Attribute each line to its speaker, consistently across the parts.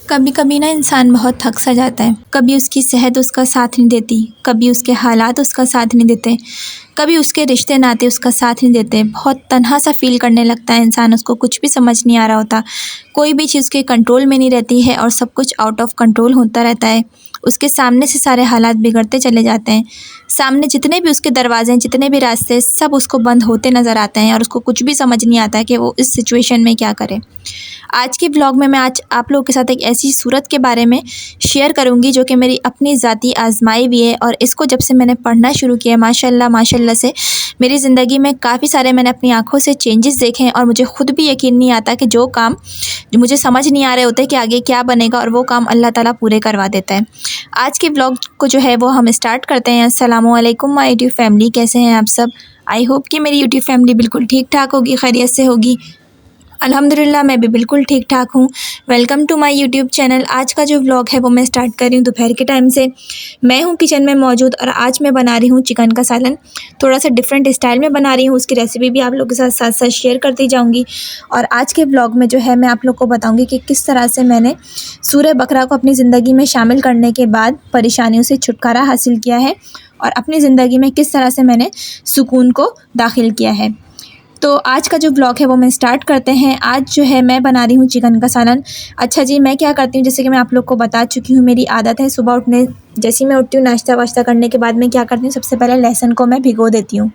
Speaker 1: कभी कभी ना इंसान बहुत थक सा जाता है। कभी उसकी सेहत उसका साथ नहीं देती, कभी उसके हालात उसका साथ नहीं देते, कभी उसके रिश्ते नाते उसका साथ नहीं देते। बहुत तन्हा सा फील करने लगता है इंसान, उसको कुछ भी समझ नहीं आ रहा होता। कोई भी चीज़ उसके कंट्रोल में नहीं रहती है और सब कुछ आउट ऑफ कंट्रोल होता रहता है। उसके सामने से सारे हालात बिगड़ते चले जाते हैं। सामने जितने भी उसके दरवाजे हैं, जितने भी रास्ते, सब उसको बंद होते नज़र आते हैं और उसको कुछ भी समझ नहीं आता है कि वो इस सिचुएशन में क्या करे। आज के ब्लॉग में मैं आज आप लोगों के साथ एक ऐसी सूरत के बारे में शेयर करूंगी जो कि मेरी अपनी ज़ाती आजमाई भी है, और इसको जब से मैंने पढ़ना शुरू किया माशाल्लाह माशाल्लाह से मेरी ज़िंदगी में काफ़ी सारे मैंने अपनी आंखों से चेंजेस देखे हैं। और मुझे खुद भी यकीन नहीं आता कि जो काम जो मुझे समझ नहीं आ रहे होते कि आगे क्या बनेगा, और वो काम अल्लाह ताला पूरे करवा देता है। आज के ब्लॉग को जो है वो हम स्टार्ट करते हैं। अस्सलामु अलैकुम माय यूट्यूब फैमिली, कैसे हैं आप सब? आई होप कि मेरी यूट्यूब फैमिली बिल्कुल ठीक ठाक होगी, खैरियत से होगी। अल्हम्दुलिल्लाह मैं भी बिल्कुल ठीक ठाक हूँ। Welcome to my YouTube channel. आज का जो व्लॉग है वो मैं स्टार्ट कर रही हूँ दोपहर के टाइम से। मैं हूँ किचन में मौजूद और आज मैं बना रही हूँ चिकन का सालन। थोड़ा सा डिफरेंट स्टाइल में बना रही हूँ, उसकी रेसिपी भी आप लोगों के साथ साथ साथ शेयर करती जाऊँगी। और आज के व्लॉग में जो है मैं आप लोग को बताऊँगी कि किस तरह से मैंने सूरह बकरा को अपनी ज़िंदगी में शामिल करने के बाद परेशानियों से छुटकारा हासिल किया है और अपनी ज़िंदगी में किस तरह से मैंने सुकून को दाखिल किया है। तो आज का जो ब्लॉग है वो मैं स्टार्ट करते हैं। आज जो है मैं बना रही हूँ चिकन का सालन। अच्छा जी, मैं क्या करती हूँ, जैसे कि मैं आप लोग को बता चुकी हूँ, मेरी आदत है सुबह उठने जैसे ही मैं उठती हूँ नाश्ता वाश्ता करने के बाद मैं क्या करती हूँ, सबसे पहले लहसुन को मैं भिगो देती हूँ।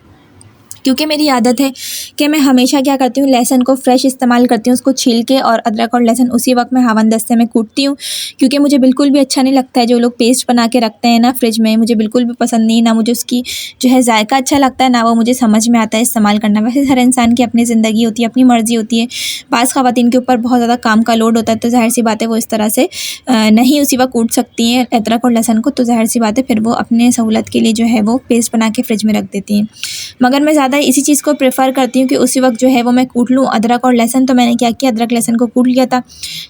Speaker 1: क्योंकि मेरी आदत है कि मैं हमेशा क्या करती हूँ, लहसुन को फ्रेश इस्तेमाल करती हूँ, उसको छील के, और अदरक और लहसुन उसी वक्त मैं हावन दस्ते में कूटती हूँ। क्योंकि मुझे बिल्कुल भी अच्छा नहीं लगता है जो लोग पेस्ट बना के रखते हैं ना फ्रिज में, मुझे बिल्कुल भी पसंद नहीं। ना मुझे उसकी जो है जायका अच्छा लगता है, ना वो मुझे समझ में आता है इस्तेमाल करना। वैसे हर इंसान की अपनी ज़िंदगी होती है, अपनी मर्ज़ी होती है। बाज़ ख़वातीन के ऊपर बहुत ज़्यादा काम का लोड होता है, तो ज़ाहिर सी बात है वो इस तरह से नहीं उसी वक्त कूट सकती हैं अदरक और लहसुन को, तो ज़ाहिर सी बात है फिर वो अपने सहूलत के लिए जो है वो पेस्ट बना के फ्रिज में रख देती हैं। मगर मैं ज़्यादा इसी चीज़ को प्रेफर करती हूँ कि उसी वक्त जो है वो मैं कूट लूँ अदरक और लहसुन। तो मैंने क्या किया, अदरक लहसुन को कूट लिया था,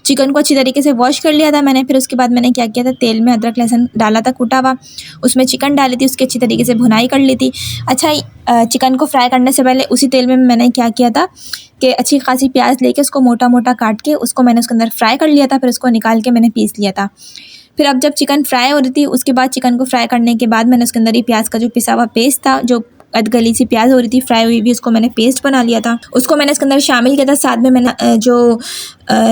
Speaker 1: चिकन को अच्छी तरीके से वॉश कर लिया था मैंने। फिर उसके बाद मैंने क्या किया था, तेल में अदरक लहसुन डाला था कूटा हुआ, उसमें चिकन डाली थी, उसकी अच्छी तरीके से भुनाई कर ली थी। अच्छा, चिकन को फ्राई करने से पहले उसी तेल में मैंने क्या किया था कि अच्छी खासी प्याज लेके उसको मोटा मोटा काट के उसको मैंने उसके अंदर फ्राई कर लिया था। फिर उसको निकाल के मैंने पीस लिया था। फिर अब जब चिकन फ्राई हो रही थी, उसके बाद चिकन को फ्राई करने के बाद मैंने उसके अंदर ये प्याज का जो पिसा हुआ पेस्ट था, जो अधगली सी प्याज हो रही थी फ्राई हुई भी, उसको मैंने पेस्ट बना लिया था, उसको मैंने इसके अंदर शामिल किया था। साथ में मैंने जो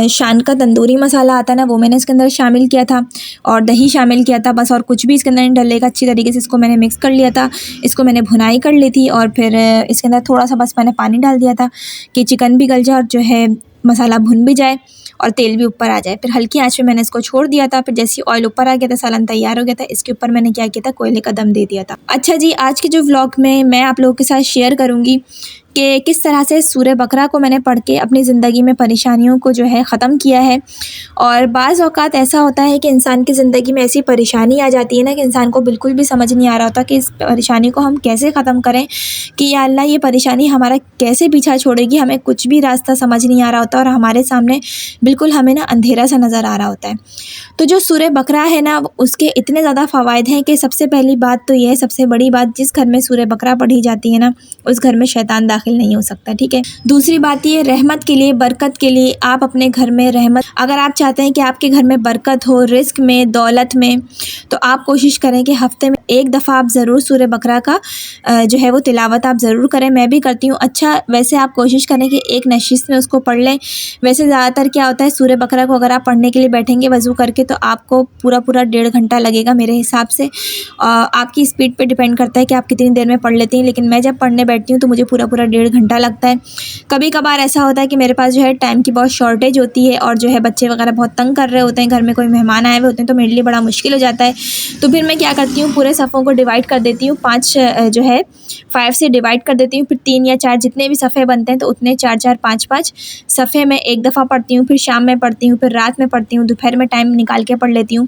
Speaker 1: शान का तंदूरी मसाला आता है ना, वो मैंने इसके अंदर शामिल किया था, और दही शामिल किया था बस, और कुछ भी इसके अंदर नहीं डलेगा। अच्छी तरीके से इसको मैंने मिक्स कर लिया था, इसको मैंने भुनाई कर ली थी, और फिर इसके अंदर थोड़ा सा बस मैंने पानी डाल दिया था कि चिकन भी गल जाए और जो है मसाला भुन भी जाए और तेल भी ऊपर आ जाए। फिर हल्की आंच पे मैंने इसको छोड़ दिया था। फिर जैसे ही ऑयल ऊपर आ गया था, सालन तैयार हो गया था, इसके ऊपर मैंने क्या किया था, कोयले का दम दे दिया था। अच्छा जी, आज के जो व्लॉग में मैं आप लोगों के साथ शेयर करूँगी कि किस तरह से सूरह बकरा को मैंने पढ़ के अपनी ज़िंदगी में परेशानियों को जो है ख़त्म किया है। और बाज़ औक़ात ऐसा होता है कि इंसान की ज़िंदगी में ऐसी परेशानी आ जाती है ना कि इंसान को बिल्कुल भी समझ नहीं आ रहा होता कि इस परेशानी को हम कैसे ख़त्म करें, कि या अल्लाह ये परेशानी हमारा कैसे पीछा छोड़ेगी। हमें कुछ भी रास्ता समझ नहीं आ रहा होता और हमारे सामने बिल्कुल हमें ना अंधेरा सा नज़र आ रहा होता है। तो जो सूरह बकरा है ना, उसके इतने ज़्यादा फ़वाइद हैं कि सबसे पहली बात तो ये है, सबसे बड़ी बात, जिस घर में सूरह बकरा पढ़ी जाती है ना, उस घर में शैतान दाखिल नहीं हो सकता। ठीक है। दूसरी बात ये, रहमत के लिए, बरकत के लिए, आप अपने घर में रहमत, अगर आप चाहते हैं कि आपके घर में बरकत हो, रिस्क में, दौलत में, तो आप कोशिश करें कि हफ्ते में एक दफ़ा आप ज़रूर सूरह बकरा का जो है वो तिलावत आप ज़रूर करें। मैं भी करती हूँ। अच्छा, वैसे आप कोशिश करें कि एक नशिस्त में उसको पढ़ लें। वैसे ज़्यादातर क्या होता है, सूरह बकरा को अगर आप पढ़ने के लिए बैठेंगे वज़ू करके, तो आपको पूरा 1.5 घंटा लगेगा मेरे हिसाब से। आपकी स्पीड पे डिपेंड करता है कि आप कितनी देर में पढ़ लेते हैं, लेकिन मैं जब पढ़ने बैठती हूँ तो मुझे पूरा 1.5 घंटा लगता है। कभी कभार ऐसा होता है कि मेरे पास जो है टाइम की बहुत शॉर्टेज होती है और जो है बच्चे वगैरह बहुत तंग कर रहे होते हैं, घर में कोई मेहमान आए हुए होते हैं, तो मेरे लिए बड़ा मुश्किल हो जाता है। तो फिर मैं क्या करती हूँ, पूरे सफ़ों को डिवाइड कर देती हूँ, 5 जो है 5 से डिवाइड कर देती हूँ। फिर 3 या 4 जितने भी सफ़े बनते हैं, तो उतने 4-4, 5-5 सफ़े मैं एक दफ़ा पढ़ती हूँ। फिर शाम में पढ़ती हूँ, फिर रात में पढ़ती हूँ, दोपहर में टाइम निकाल के पढ़ लेती हूँ।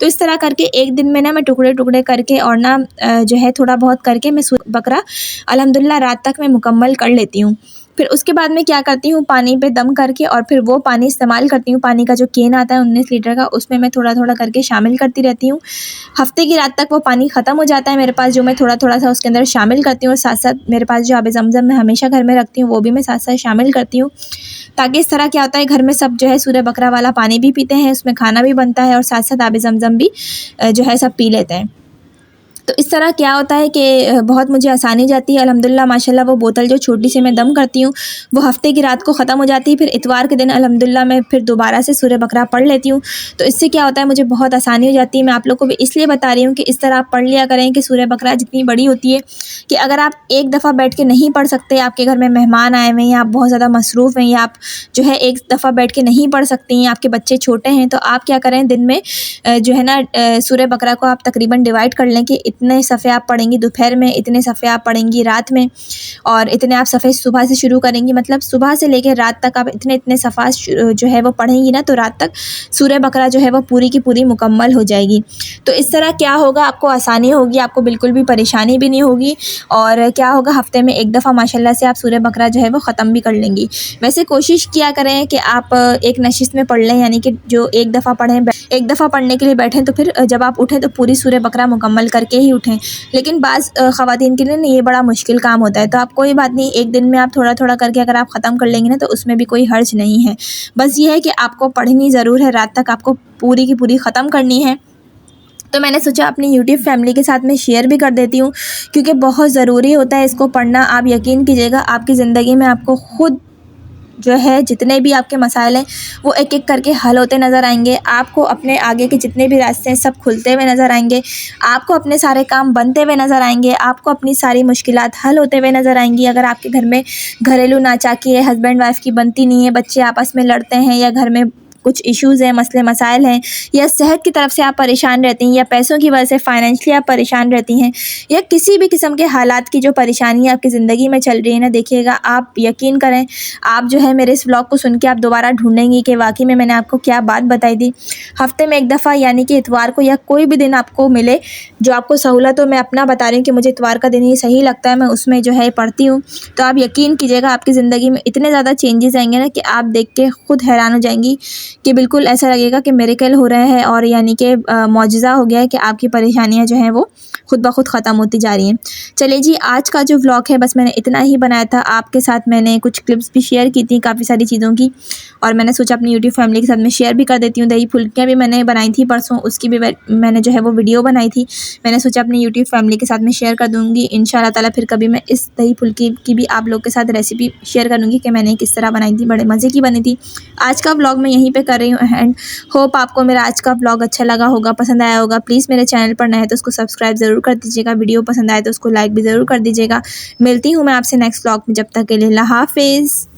Speaker 1: तो इस तरह करके एक दिन में ना मैं टुकड़े टुकड़े करके और ना जो है थोड़ा बहुत करके मैं सूरह बकरा अल्हम्दुलिल्लाह रात तक मैं मुकम्मल कर लेती हूँ। फिर उसके बाद मैं क्या करती हूँ, पानी पे दम करके और फिर वो पानी इस्तेमाल करती हूँ। पानी का जो केन आता है 19 लीटर का, उसमें मैं थोड़ा-थोड़ा करके शामिल करती रहती हूँ। हफ्ते की रात तक वो पानी ख़त्म हो जाता है मेरे पास, जो मैं थोड़ा-थोड़ा सा उसके अंदर शामिल करती हूँ और साथ-साथ मेरे पास जो आब ज़मज़म मैं हमेशा घर में रखती हूँ, वो भी मैं साथ-साथ शामिल करती हूँ। ताकि इस तरह क्या होता है, घर में सब जो है सूरे बकरा वाला पानी भी पीते हैं, उसमें खाना भी बनता है और साथ-साथ आब ज़मज़म भी जो है सब पी लेते हैं। तो इस तरह क्या होता है कि बहुत मुझे आसानी हो जाती है अल्हम्दुलिल्लाह माशाल्लाह। वो बोतल जो छोटी सी मैं दम करती हूँ, वो हफ्ते की रात को ख़त्म हो जाती है। फिर इतवार के दिन अल्हम्दुलिल्लाह मैं फिर दोबारा से सूरह बकरा पढ़ लेती हूँ। तो इससे क्या होता है, मुझे बहुत आसानी हो जाती है। मैं आप लोग को भी इसलिए बता रही हूँ कि इस तरह आप पढ़ लिया करें कि सूरह बकरा जितनी बड़ी होती है कि अगर आप एक दफ़ा बैठ के नहीं पढ़ सकते, आपके घर में मेहमान आए हुए हैं या आप बहुत ज़्यादा मसरूफ़ हैं या आप जो है एक दफ़ा बैठ के नहीं पढ़ सकती हैं, आपके बच्चे छोटे हैं, तो आप क्या करें, दिन में जो है ना सूरह बकरा को आप तकरीबन डिवाइड कर लें कि इतने सफ़े आप पढ़ेंगी दोपहर में, इतने सफ़े आप पढ़ेंगी रात में और इतने आप सफ़े सुबह से शुरू करेंगी। मतलब सुबह से लेकर रात तक आप इतने सफ़ा जो है वो पढ़ेंगी ना, तो रात तक सूरह बकरा जो है वो पूरी की पूरी मुकम्मल हो जाएगी। तो इस तरह क्या होगा, आपको आसानी होगी, आपको बिल्कुल भी परेशानी भी नहीं होगी और क्या होगा, हफ़्ते में एक दफ़ा माशाल्लाह से आप सूरह बकरा जो है वो ख़त्म भी कर लेंगी। वैसे कोशिश किया करें कि आप एक नशिस्त में पढ़ लें, यानी कि जो एक दफ़ा पढ़ें, एक दफ़ा पढ़ने के लिए बैठें तो फिर जब आप उठें तो पूरी सूरह बकरा मुकम्मल करके ही उठें। लेकिन बाज़ ख़वातीन के लिए ना ये बड़ा मुश्किल काम होता है, तो आप कोई बात नहीं, एक दिन में आप थोड़ा-थोड़ा करके अगर आप ख़त्म कर लेंगी ना, तो उसमें भी कोई हर्ज नहीं है। बस ये है कि आपको पढ़नी ज़रूर है, रात तक आपको पूरी की पूरी ख़त्म करनी है। तो मैंने सोचा अपनी यूट्यूब फैमिली के साथ मैं शेयर भी कर देती हूँ, क्योंकि बहुत ज़रूरी होता है इसको पढ़ना। आप यकीन कीजिएगा, आपकी ज़िंदगी में आपको खुद जो है जितने भी आपके मसाइल हैं वो एक एक करके हल होते नज़र आएंगे। आपको अपने आगे के जितने भी रास्ते हैं सब खुलते हुए नज़र आएंगे। आपको अपने सारे काम बनते हुए नज़र आएंगे। आपको अपनी सारी मुश्किलात हल होते हुए नज़र आएंगी। अगर आपके घर में घरेलू नाचाकी है, हस्बैंड वाइफ की बनती नहीं है, बच्चे आपस में लड़ते हैं या घर में कुछ इश्यूज़ हैं, मसले मसाइल हैं, या सेहत की तरफ से आप परेशान रहती हैं, या पैसों की वजह से फाइनेंशियली आप परेशान रहती हैं, या किसी भी किस्म के हालात की जो परेशानी आपकी ज़िंदगी में चल रही है ना, देखिएगा आप यकीन करें, आप जो है मेरे इस व्लॉग को सुन के आप दोबारा ढूंढेंगी कि वाकई में मैंने आपको क्या बात बताई थी। हफ्ते में एक दफ़ा यानी कि इतवार को या कोई भी दिन आपको मिले जो आपको सहूलत हो, मैं अपना बता रही हूँ कि मुझे इतवार का दिन ही सही लगता है, मैं उसमें जो है पढ़ती हूँ। तो आप यकीन कीजिएगा, आपकी ज़िंदगी में इतने ज़्यादा चेंजेस आएंगे ना कि आप देख के खुद हैरान हो जाएंगी कि बिल्कुल ऐसा लगेगा कि मिरेकल हो रहा है और यानी कि मौजज़ा हो गया है कि आपकी परेशानियां जो हैं वो खुद ब खुद ख़त्म होती जा रही हैं। चलिए जी, आज का जो व्लॉग है बस मैंने इतना ही बनाया था। आपके साथ मैंने कुछ क्लिप्स भी शेयर की थी काफ़ी सारी चीज़ों की, और मैंने सोचा अपनी यूट्यूब फैमिली के साथ में शेयर भी कर देती हूँ। दही फुल्कियाँ भी मैंने बनाई थी परसों, उसकी भी मैंने जो है वो वीडियो बनाई थी। मैंने सोचा अपनी यूट्यूब फैमिली के साथ में शेयर कर दूँगी इंशाअल्लाह ताला। फिर कभी मैं इस दही फुल्की की भी आप लोग के साथ रेसिपी शेयर करूँगी कि मैंने किस तरह बनाई थी, बड़े मज़े की बनी थी। आज का व्लॉग मैं यहीं पर कर रही हूँ एंड होप आपको मेरा आज का व्लॉग अच्छा लगा होगा, पसंद आया होगा। प्लीज़ मेरे चैनल पर नए हैं तो उसको सब्सक्राइब ज़रूर कर दीजिएगा। वीडियो पसंद आए तो उसको लाइक भी ज़रूर कर दीजिएगा। मिलती हूँ मैं आपसे नेक्स्ट व्लॉग में, जब तक के लिए अल्लाह हाफ़िज़।